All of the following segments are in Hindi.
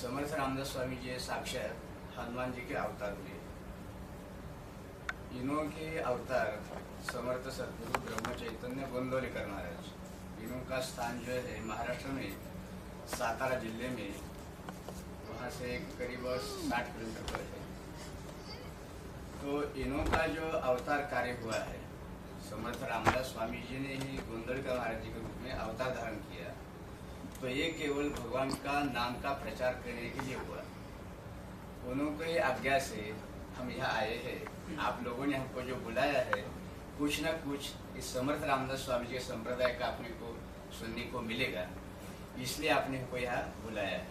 समर्थ रामदास स्वामी जी साक्षात हनुमान जी के अवतार हुए। इन्हों के अवतार समर्थ सदगुरु ब्रह्म चैतन्य गोंदवलेकर महाराज, इन्हों का स्थान जो है महाराष्ट्र में सातारा जिले में, वहाँ से करीब 60 किलोमीटर पर है। तो इन्हों का जो अवतार कार्य हुआ है, समर्थ रामदास स्वामी जी ने ही गोंदवलेकर महाराज जी के रूप में अवतार धारण किया। तो ये केवल भगवान का नाम का प्रचार करने के लिए हुआ। उन्होंने आज्ञा से हम यहाँ आए हैं। आप लोगों ने हमको जो बुलाया है, कुछ न कुछ इस समर्थ रामदास स्वामी जी के संप्रदाय का अपने को सुनने को मिलेगा, इसलिए आपने हमको यहाँ बुलाया है।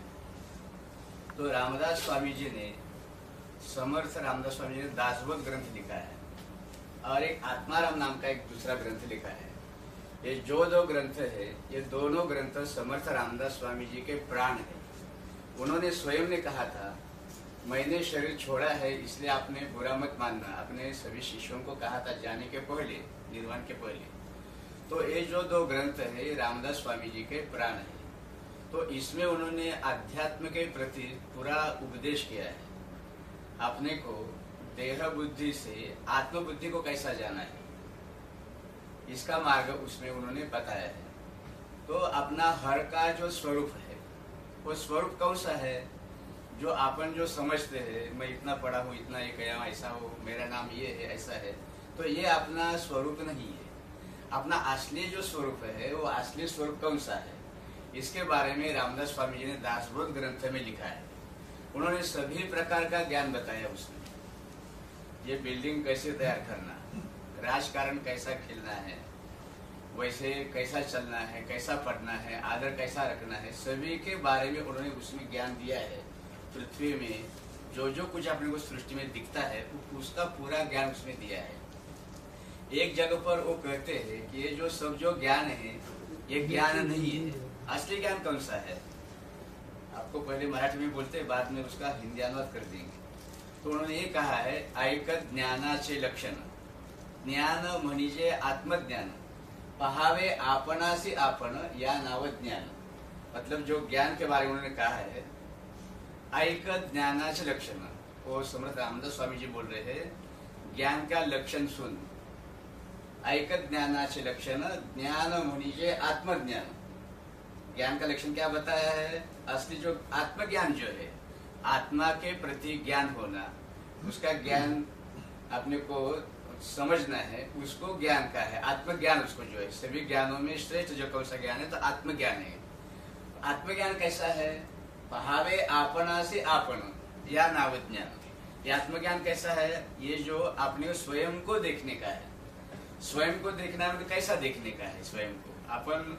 तो रामदास स्वामी जी ने, समर्थ रामदास स्वामी जी ने दासबोध ग्रंथ लिखा है और एक आत्माराम नाम का एक दूसरा ग्रंथ लिखा है। ये जो दो ग्रंथ है, ये दोनों ग्रंथ समर्थ रामदास स्वामी जी के प्राण है। उन्होंने स्वयं ने कहा था, मैंने शरीर छोड़ा है इसलिए आपने बुरा मत मानना, अपने सभी शिष्यों को कहा था जाने के पहले, निर्वाण के पहले। तो ये जो दो ग्रंथ है, ये रामदास स्वामी जी के प्राण है। तो इसमें उन्होंने अध्यात्म के प्रति पूरा उपदेश किया है। अपने को देह बुद्धि से आत्मबुद्धि को कैसा जाना है, इसका मार्ग उसमें उन्होंने बताया है। तो अपना हर का जो स्वरूप है, वो स्वरूप कौन सा है, जो अपन जो समझते हैं, मैं इतना पढ़ा हूँ, इतना ये गया, ऐसा हो, मेरा नाम ये है, ऐसा है, तो ये अपना स्वरूप नहीं है। अपना असली जो स्वरूप है, वो असली स्वरूप कौन सा है, इसके बारे में रामदास स्वामी जी ने दासबोध ग्रंथ में लिखा है। उन्होंने सभी प्रकार का ज्ञान बताया उसमें। ये बिल्डिंग कैसे तैयार करना, राजकारण कैसा खेलना है, वैसे कैसा चलना है, कैसा पढ़ना है, आदर कैसा रखना है, सभी के बारे में उन्होंने उसमें ज्ञान दिया है। पृथ्वी में जो जो कुछ अपने को सृष्टि में दिखता है, उसका पूरा ज्ञान उसमें दिया है। एक जगह पर वो कहते हैं कि ये जो सब जो ज्ञान है, ये ज्ञान नहीं है। असली ज्ञान कौन सा है, आपको पहले मराठी में बोलते, बाद में उसका हिंदी अनुवाद कर देंगे। तो उन्होंने ये कहा है, ऐकत ज्ञानाचे लक्षण, ज्ञान म्हणजे आत्मज्ञान, पहावे आपणासी आपण या नाव ज्ञान। मतलब जो ज्ञान के बारे में उन्होंने कहा है, ऐकत ज्ञानाचे लक्षण, वो समर्थ रामदास स्वामी जी बोल रहे हैं, ज्ञान का लक्षण सुन। ऐकत ज्ञानाचे लक्षण, ज्ञान म्हणजे आत्मज्ञान। ज्ञान का लक्षण क्या बताया है, असली जो आत्मज्ञान जो है, आत्मा के प्रति ज्ञान होना, उसका ज्ञान अपने को समझना है, उसको ज्ञान का है। आत्मज्ञान उसको जो है, सभी ज्ञानों में श्रेष्ठ जो कौन सा ज्ञान है, तो आत्मज्ञान है। आत्मज्ञान कैसा है, पहावे आपणासी आपण या नाव ज्ञान। ये आत्मज्ञान कैसा है, ये जो अपने स्वयं को देखने का है। स्वयं को देखना मतलब कैसा देखने का है, स्वयं को अपन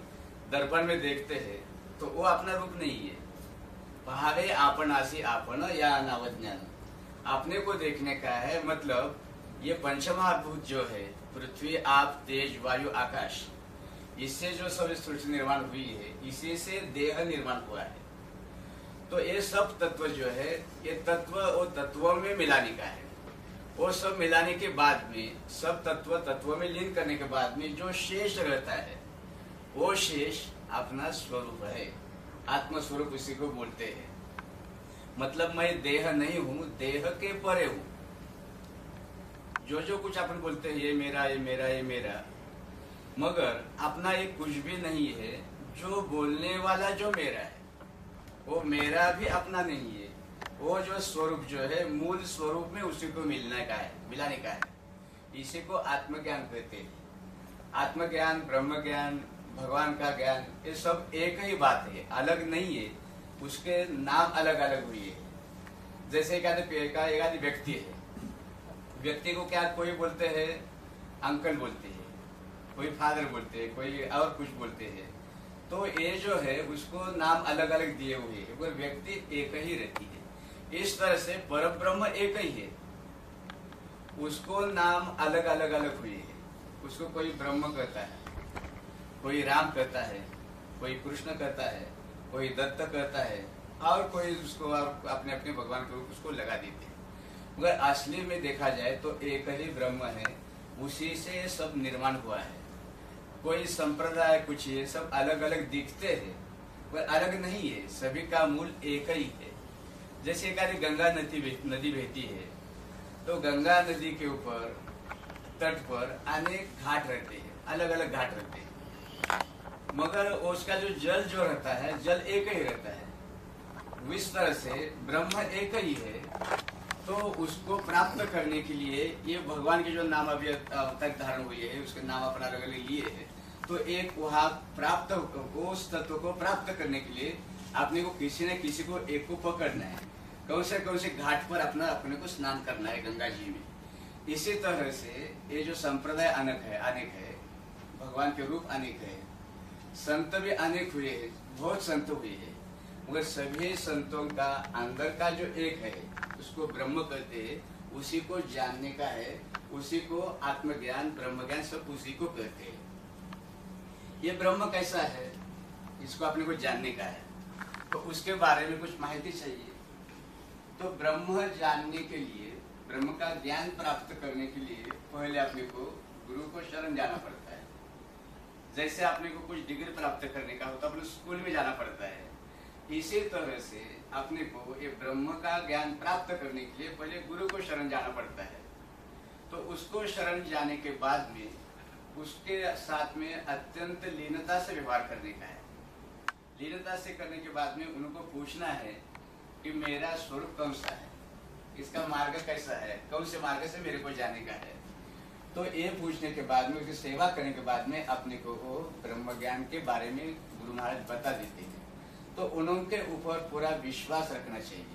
दर्पण में देखते हैं तो वो अपना रूप नहीं है। पहावे आपणासी आपण या नाव ज्ञान, अपने को देखने का है। मतलब ये पंचमहाभूत जो है, पृथ्वी, आप, तेज, वायु, आकाश, इससे जो सब सृष्टि निर्माण हुई है, इसी से देह निर्माण हुआ है। तो ये सब तत्व जो है, ये तत्व वो तत्वों में मिलाने का है। वो सब मिलाने के बाद में, सब तत्व में लीन करने के बाद में जो शेष रहता है, वो शेष अपना स्वरूप है। आत्मस्वरूप उसी को बोलते हैं। मतलब मैं देह नहीं हूँ, देह के परे हूँ। जो जो कुछ अपन बोलते हैं, ये मेरा, ये मेरा, ये मेरा, मगर अपना ये कुछ भी नहीं है। जो बोलने वाला जो मेरा है, वो मेरा भी अपना नहीं है। वो जो स्वरूप जो है, मूल स्वरूप में उसी को मिलने का है, मिलाने का है। इसी को आत्मज्ञान कहते हैं। आत्मज्ञान, ब्रह्म ज्ञान, भगवान का ज्ञान, ये सब एक ही बात है, अलग नहीं है। उसके नाम अलग अलग हुई है। जैसे एक आदि व्यक्ति है, व्यक्ति को क्या कोई बोलते हैं अंकल बोलते हैं, कोई फादर बोलते हैं, कोई और कुछ बोलते हैं। तो ये जो है उसको नाम अलग अलग दिए हुए हैं, वो व्यक्ति एक ही रहती है। इस तरह से परब्रह्म एक ही है, उसको नाम अलग अलग अलग हुए हैं। उसको कोई ब्रह्म कहता है, कोई राम कहता है, कोई कृष्ण कहता है, कोई दत्त कहता है, और कोई उसको अपने अपने भगवान के रूप उसको लगा देते हैं। मगर असली में देखा जाए तो एक ही ब्रह्म है, उसी से सब निर्माण हुआ है। कोई संप्रदाय कुछ, ये सब अलग अलग दिखते हैं, वह अलग नहीं है। सभी का मूल एक ही है। जैसे एक आधी गंगा नदी बहती है, तो गंगा नदी के ऊपर तट पर अनेक घाट रहते हैं, अलग अलग घाट रहते हैं, मगर उसका जो जल जो रहता है, जल एक ही रहता है। इस तरह से ब्रह्म एक ही है, तो उसको प्राप्त करने के लिए ये भगवान के जो नाम अभी तक धारण हुए है, उसके नाम अपना अलग अलग लिए है, तो एक वहाँ प्राप्त उस तत्व को प्राप्त करने के लिए आपने को किसी न किसी को एक को पकड़ना है, कौन से घाट पर अपने को स्नान करना है गंगा जी में। इसी तरह से ये जो संप्रदाय अनेक है, भगवान के रूप अनेक है, संत भी अनेक हुए हैं, बहुत संत हुए हैं, मगर सभी संतों का अंदर का जो एक है उसको ब्रह्म कहते हैं, उसी को जानने का है, उसी को आत्मज्ञान ब्रह्म ज्ञान सब उसी को कहते हैं। ये ब्रह्म कैसा है इसको अपने को जानने का है, तो उसके बारे में कुछ माहिती चाहिए। तो ब्रह्म जानने के लिए, ब्रह्म का ज्ञान प्राप्त करने के लिए पहले अपने को गुरु को शरण जाना पड़ता है। जैसे अपने को कुछ डिग्री प्राप्त करने का होता है, अपने स्कूल में जाना पड़ता है, इसी तरह से अपने को ये ब्रह्म का ज्ञान प्राप्त करने के लिए पहले गुरु को शरण जाना पड़ता है। तो उसको शरण जाने के बाद में उसके साथ में अत्यंत लीनता से व्यवहार करने का है। लीनता से करने के बाद में उनको पूछना है कि मेरा स्वरूप कौन सा है, इसका मार्ग कैसा है, कौन से मार्ग से मेरे को जाने का है। तो ये पूछने के बाद में, उसकी सेवा करने के बाद में अपने को वो ब्रह्म ज्ञान के बारे में गुरु महाराज बता देते हैं। तो उनके ऊपर पूरा विश्वास रखना चाहिए।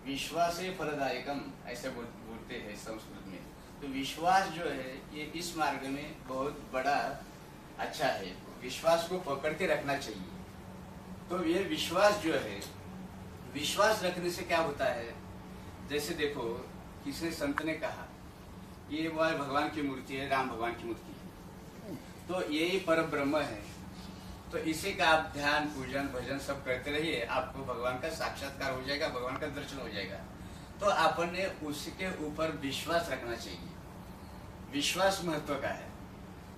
विश्वास ही फलदायकम ऐसे बोलते हैं संस्कृत में। तो विश्वास जो है ये इस मार्ग में बहुत बड़ा अच्छा है, विश्वास को पकड़ के रखना चाहिए। तो ये विश्वास जो है, विश्वास रखने से क्या होता है, जैसे देखो किसी संत ने कहा ये भगवान की मूर्ति है, राम भगवान की मूर्ति है, तो यही परम ब्रह्म है, तो इसी का आप ध्यान पूजन भजन सब करते रहिए, आपको भगवान का साक्षात्कार हो जाएगा, भगवान का दर्शन हो जाएगा। तो आपने उसके ऊपर विश्वास रखना चाहिए। विश्वास महत्व का है,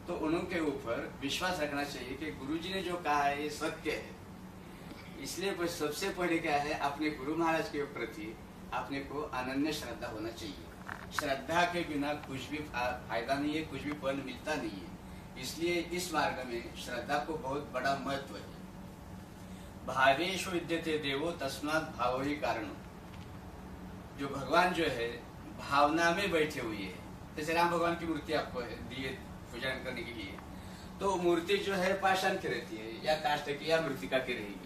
तो उनके ऊपर विश्वास रखना चाहिए कि गुरुजी ने जो कहा है ये सत्य है। इसलिए सबसे पहले क्या है, अपने गुरु महाराज के प्रति अपने को अनन्य श्रद्धा होना चाहिए। श्रद्धा के बिना कुछ भी फायदा नहीं है, कुछ भी फल मिलता नहीं है। इसलिए इस मार्ग में श्रद्धा को बहुत बड़ा महत्व है। भावेषु विद्यते देवो तस्मात् भावो ही कारण। जो भगवान जो है भावना में बैठे हुए है। जैसे राम भगवान की मूर्ति आपको दिए पूजन करने के लिए, तो मूर्ति जो है पाषाण की रहती है या काष्ठ की या मृतिका की रहेगी,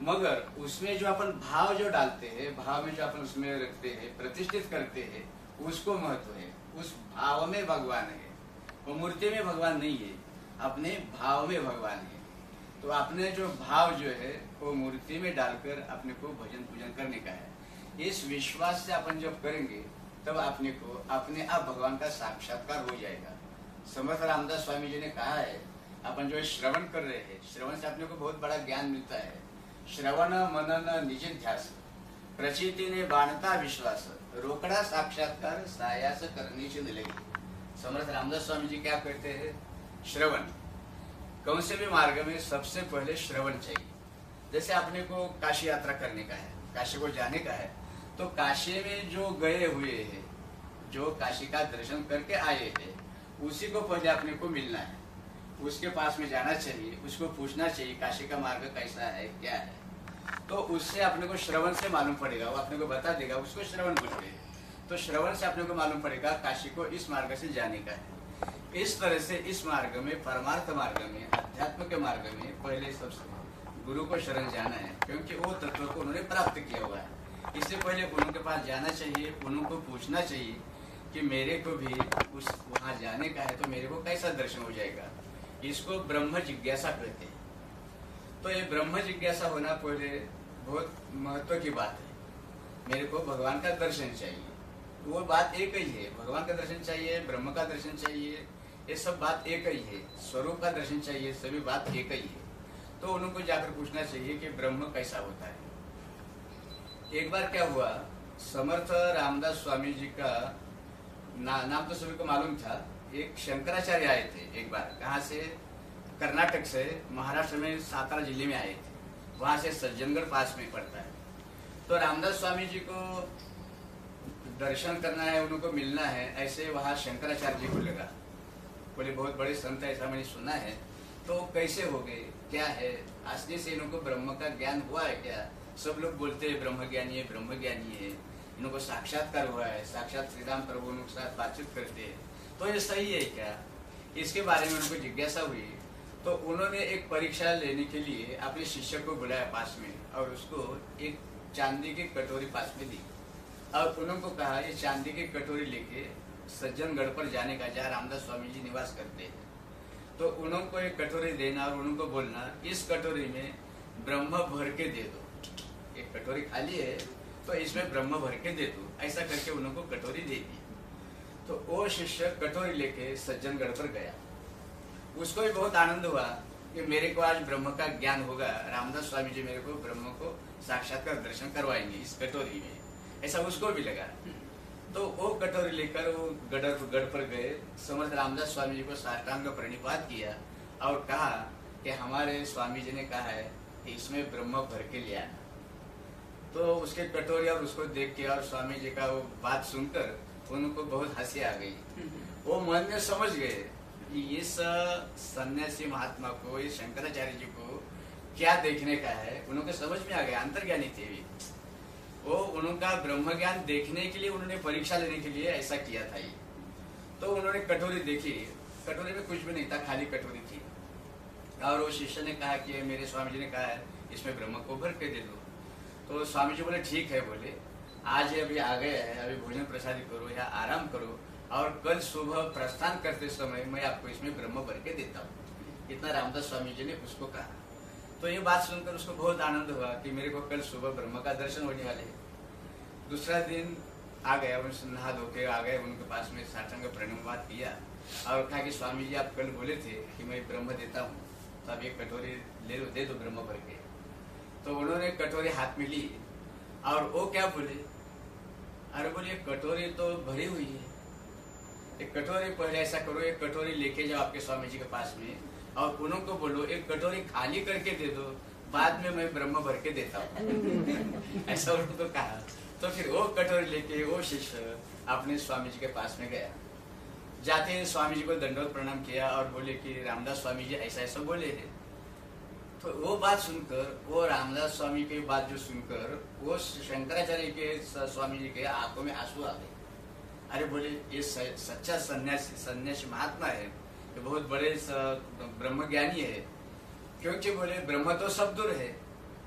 मगर उसमें जो अपन भाव जो डालते हैं, भाव में जो अपन उसमें रखते हैं, प्रतिष्ठित करते हैं, उसको महत्व है। उस भाव में भगवान है, वो मूर्ति में भगवान नहीं है, अपने भाव में भगवान है। तो अपने जो भाव जो है वो मूर्ति में डालकर अपने को भजन पूजन करने का है। इस विश्वास से अपन जब करेंगे तब अपने को अपने आप भगवान का साक्षात्कार हो जाएगा। समर्थ रामदास स्वामी जी ने कहा है, अपन जो श्रवण कर रहे हैं, श्रवण से अपने को बहुत बड़ा ज्ञान मिलता है। श्रवण मनन निज ध्यास, प्रचिति ने बाणता विश्वास, रोकड़ा साक्षात्कार सायास करने से मिलेगी। समर्थ रामदास स्वामी जी क्या कहते हैं, श्रवण, कौन से भी मार्ग में सबसे पहले श्रवण चाहिए। जैसे अपने को काशी यात्रा करने का है, काशी को जाने का है, तो काशी में जो गए हुए हैं, जो काशी का दर्शन करके आए हैं, उसी को पहले अपने को मिलना है, उसके पास में जाना चाहिए, उसको पूछना चाहिए काशी का मार्ग कैसा है, क्या है। तो उससे अपने को श्रवण से मालूम पड़ेगा, वो अपने को बता देगा, उसको श्रवण बोलते हैं। तो श्रवण से अपने को मालूम पड़ेगा काशी को इस मार्ग से जाने का है। इस तरह से इस मार्ग में, परमार्थ मार्ग में, अध्यात्म के मार्ग में पहले सबसे गुरु को शरण जाना है, क्योंकि वो तत्व को उन्होंने प्राप्त किया हुआ है। इससे पहले गुरु के पास जाना चाहिए, उनको पूछना चाहिए कि मेरे को भी उस वहाँ जाने का है, तो मेरे को कैसा दर्शन हो जाएगा। इसको ब्रह्म जिज्ञासा कहते हैं। तो ये ब्रह्म जिज्ञासा होना पहले बहुत महत्व की बात है। मेरे को भगवान का दर्शन चाहिए, वो बात एक ही है। भगवान का दर्शन चाहिए, ब्रह्म का दर्शन चाहिए, ये सब बात एक ही है। स्वरूप का दर्शन चाहिए, सभी बात एक ही है। तो उनको जाकर पूछना चाहिए कि ब्रह्म कैसा होता है। एक बार क्या हुआ, समर्थ रामदास स्वामी जी का नाम तो सभी को मालूम था। एक शंकराचार्य आए थे एक बार, कहाँ से, कर्नाटक से, महाराष्ट्र में सातारा जिले में आए थे। वहाँ से सज्जनगढ़ पास में पड़ता है। तो रामदास स्वामी जी को दर्शन करना है, उनको मिलना है, ऐसे वहाँ शंकराचार्य जी को लगा। बोले बहुत बड़े संत है, ऐसा मैंने सुना है, तो कैसे हो गए, क्या है, असली से इनको ब्रह्म का ज्ञान हुआ है क्या? सब लोग बोलते हैं ब्रह्म ज्ञानी है, ब्रह्म ज्ञानी है, इनको साक्षात्कार हुआ है, साक्षात श्री राम प्रभु उनके साथ बातचीत करते हैं, तो ये सही है क्या? इसके बारे में उनको जिज्ञासा हुई। तो उन्होंने एक परीक्षा लेने के लिए अपने शिष्य को बुलाया पास में, और उसको एक चांदी की कटोरी पास में दी, और उनको कहा ये चांदी की कटोरी लेके सज्जनगढ़ पर जाने का, जहाँ रामदास स्वामी जी निवास करते हैं। तो उनको एक कटोरी देना और उनको बोलना इस कटोरी में ब्रह्म भर के दे दो, एक कटोरी खाली है तो इसमें ब्रह्म भर के दे दो, ऐसा करके उनको कटोरी दे दी। तो वो शिष्य कटोरी लेके सज्जनगढ़ पर गया। उसको भी बहुत आनंद हुआ कि मेरे को आज ब्रह्म का ज्ञान होगा, रामदास स्वामी जी मेरे को ब्रह्म को साक्षात्कार दर्शन करवाएंगे इस कटोरी में, ऐसा उसको भी लगा। तो वो कटोरी लेकर वो गढ़ पर गए, समर्थ रामदास स्वामी जी को साष्टांग प्रणिपात किया और कहा कि हमारे स्वामी जी ने कहा है कि इसमें ब्रह्म भर के ले आना। तो उसके कटोरी और उसको देख के और स्वामी जी का वो बात सुनकर उनको बहुत हंसी आ गई। वो मन में समझ गए कि इस सन्यासी महात्मा को, इस शंकराचार्य जी को क्या देखने का है, उनको समझ में आ गया, अंतर्ज्ञानी थे भी वो, उनका ब्रह्म ज्ञान देखने के लिए उन्होंने परीक्षा लेने के लिए ऐसा किया था ये। तो उन्होंने कटोरी देखी, कटोरी में कुछ भी नहीं था, खाली कटोरी थी, और वो शिष्य ने कहा कि मेरे स्वामी जी ने कहा है इसमें ब्रह्म को भर के दे दो। तो स्वामी जी बोले ठीक है, बोले आज अभी आ गए हैं, अभी भोजन प्रसादी करो या आराम करो, और कल सुबह प्रस्थान करते समय मैं आपको इसमें ब्रह्म भर के देता हूँ। इतना रामदास स्वामी जी ने उसको कहा। तो ये बात सुनकर उसको बहुत आनंद हुआ कि मेरे को कल सुबह ब्रह्म का दर्शन होने वाले है। दूसरा दिन आ गया, उनसे नहा धो के आ गए, उनके पास में साष्टांग प्रणिपात किया और कहा कि स्वामी जी आप कल बोले थे कि मैं ब्रह्म देता हूँ, तो आप एक कटोरी ले दे दो ब्रह्म भर के। तो उन्होंने कटोरी हाथ में ली और वो क्या बोले, अरे बोले कटोरी तो भरी हुई है, एक कटोरी पहले ऐसा करो, एक कटोरी लेके जाओ आपके स्वामी जी के पास में और उनको बोलो एक कटोरी खाली करके दे दो, बाद में मैं ब्रह्म भर के देता हूँ। ऐसा उनको कहा। तो फिर वो कटोरी लेके वो शिष्य अपने स्वामी जी के पास में गया। जाते हैं स्वामी जी को दंडवत प्रणाम किया और बोले कि रामदास स्वामी जी ऐसा ऐसा बोले हैं। तो वो बात सुनकर, वो रामदास स्वामी की बात जो सुनकर वो शंकराचार्य के स्वामी जी के आंखों में आंसू आ गए। अरे बोले ये सच्चा सन्यासी महात्मा है, ये बहुत बड़े ब्रह्म ज्ञानी है, क्योंकि बोले ब्रह्म तो सब दूर है,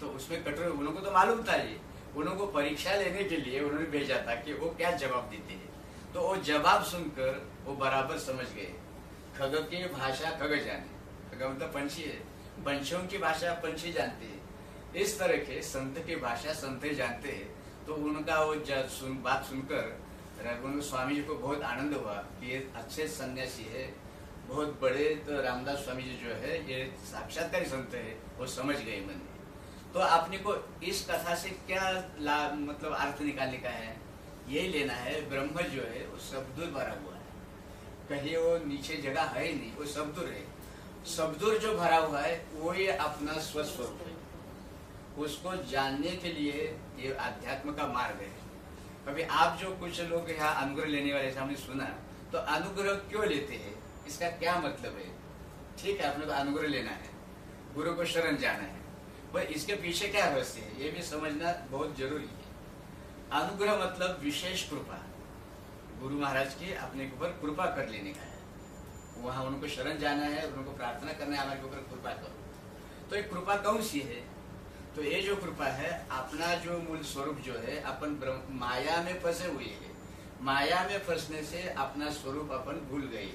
तो उसमें कटोरी उनको तो मालूम था ये, उनको परीक्षा लेने के लिए उन्होंने भेजा था कि वो क्या जवाब देते हैं। तो वो जवाब सुनकर वो बराबर समझ गए। खग की भाषा खग जाने, खग मतलब पंछी है, पंछियों की भाषा पंछी जानते हैं, इस तरह के संत की भाषा संत जानते हैं। तो उनका वो बात सुनकर स्वामी जी को बहुत आनंद हुआ कि ये अच्छे सन्यासी है, बहुत बड़े। तो रामदास स्वामी जी जो है ये साक्षात्कारी संत है, वो समझ गए मन में। तो आपने को इस कथा से क्या मतलब अर्थ निकालने का है, यही लेना है ब्रह्म जो है वो सबदूर भरा हुआ है, कहीं वो नीचे जगह है ही नहीं, वो सबदूर है। सबदूर जो भरा हुआ है वो ये अपना स्वस्वरूप है, उसको जानने के लिए ये अध्यात्म का मार्ग है। कभी आप जो कुछ लोग यहाँ अनुग्रह लेने वाले सामने सुना, तो अनुग्रह क्यों लेते हैं, इसका क्या मतलब है? ठीक है, आपने को अनुग्रह लेना है, गुरु को शरण जाना है, पर इसके पीछे क्या रहस्य है ये भी समझना बहुत जरूरी है। अनुग्रह मतलब विशेष कृपा, गुरु महाराज की अपने के ऊपर कृपा कर लेने का है, वहां उनको शरण जाना है, उनको प्रार्थना करना है हमारे ऊपर कृपा करो। तो एक कृपा कौन सी है? तो ये जो कृपा है, अपना जो मूल स्वरूप जो है, अपन माया में फंसे हुए हैं, माया में फंसने से अपना स्वरूप अपन भूल गए।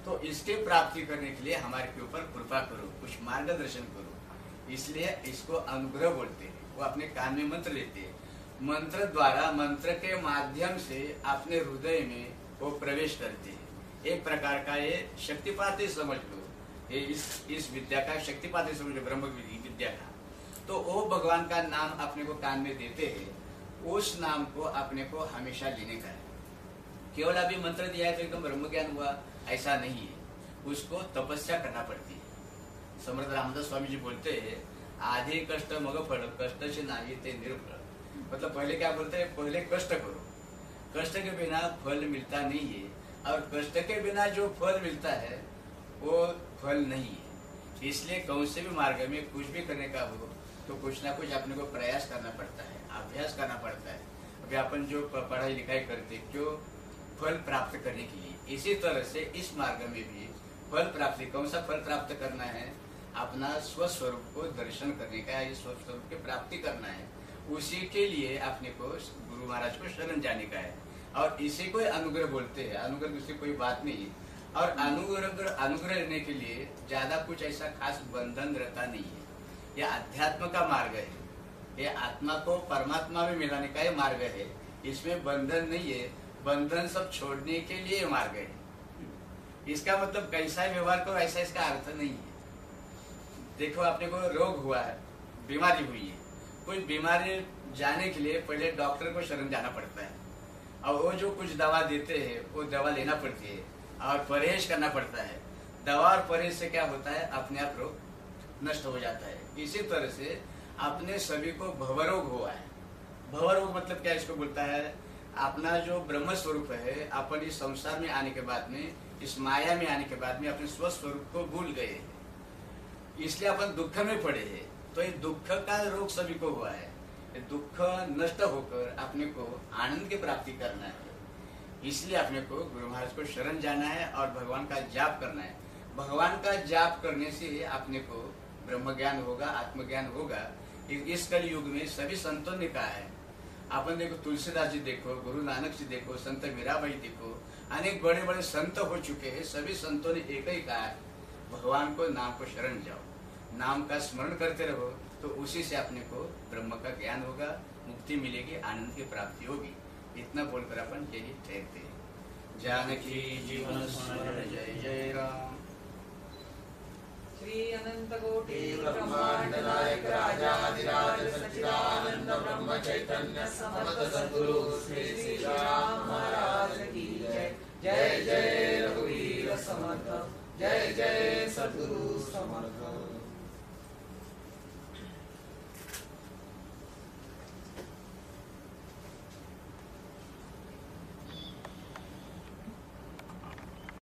तो इसके प्राप्ति करने के लिए हमारे के ऊपर कृपा करो, कुछ मार्गदर्शन करो, इसलिए इसको अनुग्रह बोलते हैं। वो अपने कान में मंत्र लेते हैं, मंत्र द्वारा, मंत्र के माध्यम से अपने हृदय में वो प्रवेश करते हैं। एक प्रकार का ये शक्तिपात ही समझ लो, ये इस विद्या का शक्तिपात ही समझ लो, ब्रह्म विद्या का। तो वो भगवान का नाम अपने को कान में देते हैं, उस नाम को अपने को हमेशा लेने का है। केवल अभी मंत्र दिया है तो एकदम ब्रह्म ज्ञान हुआ, ऐसा नहीं है, उसको तपस्या करना पड़ती है। समर्थ रामदास स्वामी जी बोलते हैं, आधे कष्ट मग फल, कष्ट से नाही ते निर्फल। मतलब पहले क्या बोलते हैं, पहले कष्ट करो, कष्ट के बिना फल मिलता नहीं है, और कष्ट के बिना जो फल मिलता है वो फल नहीं है। इसलिए कौन से भी मार्ग में कुछ भी करने का हो तो कुछ ना कुछ अपने को प्रयास करना पड़ता है, अभ्यास करना पड़ता है। अभी अपन जो पढ़ाई लिखाई करते क्यों, फल प्राप्त करने के लिए। इसी तरह से इस मार्ग में भी फल प्राप्ति, कौन सा फल प्राप्त करना है, अपना स्वस्वरूप को दर्शन करने का, या स्वस्वरूप की प्राप्ति करना है। उसी के लिए अपने को गुरु महाराज को शरण जाने का है, और इसी को अनुग्रह बोलते हैं। अनुग्रह दूसरी कोई बात नहीं है। और अनुग्रह लेने के लिए ज्यादा कुछ ऐसा खास बंधन रहता नहीं है। यह अध्यात्म का मार्ग है, ये आत्मा को परमात्मा में मिलाने का ये मार्ग है। इसमें बंधन नहीं है, बंधन सब छोड़ने के लिए मार्ग है। इसका मतलब कैसा व्यवहार करो ऐसा इसका अर्थ नहीं है। देखो अपने को रोग हुआ है, बीमारी हुई है, कोई बीमारी जाने के लिए पहले डॉक्टर को शरण जाना पड़ता है, और वो जो कुछ दवा देते हैं वो दवा लेना पड़ती है, और परहेज करना पड़ता है। दवा और परहेज से क्या होता है, अपने आप रोग नष्ट हो जाता है। इसी तरह से अपने सभी को भवरोग हुआ है। भवरोग मतलब क्या इसको बोलता है, अपना जो ब्रह्म स्वरूप है, अपन इस संसार में आने के बाद में, इस माया में आने के बाद में अपने स्वस्वरूप को भूल गए हैं, इसलिए अपन दुख में पड़े हैं। तो ये दुख का रोग सभी को हुआ है। ये दुख नष्ट होकर अपने को आनंद की प्राप्ति करना है। इसलिए अपने को गुरु महाराज को शरण जाना है और भगवान का जाप करना है। भगवान का जाप करने से अपने को ब्रह्म ज्ञान होगा, आत्मज्ञान होगा। इस कल युग में सभी संतों ने कहा है। अपन देखो तुलसीदास जी देखो, गुरु नानक जी देखो, संत मीराबाई देखो, अनेक बड़े बड़े संत हो चुके हैं। सभी संतों ने एक ही कहा है, भगवान को नाम को शरण जाओ, नाम का स्मरण करते रहो, तो उसी से अपने को ब्रह्म का ज्ञान होगा, मुक्ति मिलेगी, आनंद की प्राप्ति होगी। इतना बोलकर अपन यही ठहरते हैं। जानकी जीवन स्मरण जय जय राम। श्री अनंत कोटि ब्रह्मांड नायक राजाधिराज सच्चिदानंद ब्रह्म चैतन्य समर्थ सद्गुरु श्री श्री राम महाराज की जय। जय जय रघुवीर समर्थ, जय जय सद्गुरु समर्थ।